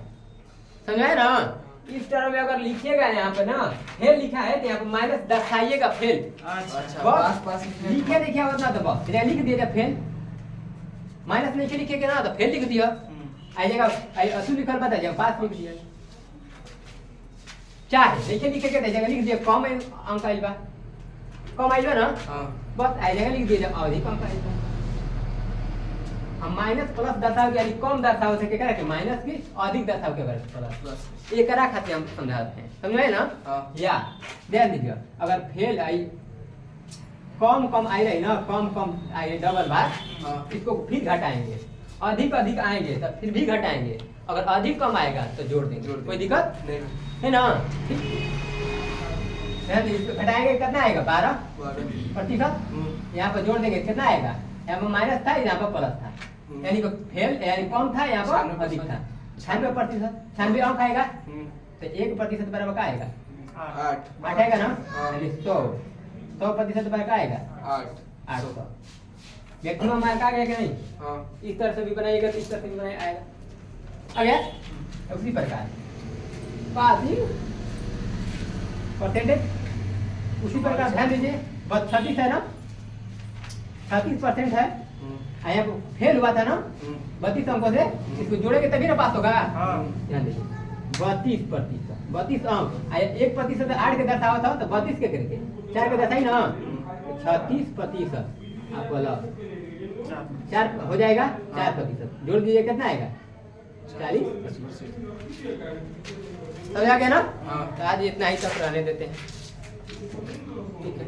समझाए ना। इस तरह में अगर लिखिएगा यहाँ पे ना फेल लिखा है तो यहाँ पे माइनस दर्शाइएगा फेल। बस लिखे देखिए उतना तो बस लिख दिया फेल, माइनस नहीं लिखेगा ना तो फेल लिख दिया, आ जाएगा असू लिखल बता जाए पास लिख दिया। चाहे लिखेगा तो लिख दिया कम अंक आइल बा, कम आइल बा ना, बस आ जाएगा लिख दिया अधिक अंक आइल बा। हम माइनस प्लस दर्शाव यानी कम दर्शाव से क्या के माइनस की अधिक दर्शाव के प्लस ये करा खाते हम समझाते हैं, समझे ना। या ध्यान दीजिए, अगर फेल आई कम आई रही ना, कम आई रही डबल बार, इसको फिर घटाएंगे, अधिक आएंगे तो फिर भी घटाएंगे, अगर अधिक कम आएगा तो जोड़ देंगे, कोई दिक्कत नहीं है ना। इसको घटाएंगे कितना आएगा? 12%। यहाँ पर जोड़ देंगे कितना आएगा? यहाँ पर माइनस था, यहाँ पर प्लस था, यानी फेल यानी कम था, यहाँ पर अधिक था। 96%, 96 अंक आएगा तो 1% बराबर क्या आएगा? 8 आएगा ना, 100% बराबर क्या आएगा? 800। मैक्सिमम मार्क आ गया कि नहीं? इस तरह से भी बनाइएगा तो इस तरह से भी आएगा, आ गया। उसी प्रकार पासिंग परसेंटेज उसी प्रकार ध्यान दीजिए, बस 36 है ना, 36% है, यहाँ पे फेल हुआ था ना 32 अंकों से, इसको जोड़ेंगे तभी ना पास होगा। ध्यान दीजिए 32% अंक, 1% 8 के दर्शावा था तो 32 के करके 4 के दर्शाई ना, 36% आपको अलग 4 हो जाएगा, 4% जोड़ दीजिए कितना आएगा? 40%। समझ आ गया ना। तो आज इतना ही तक रहने देते हैं, ठीक है।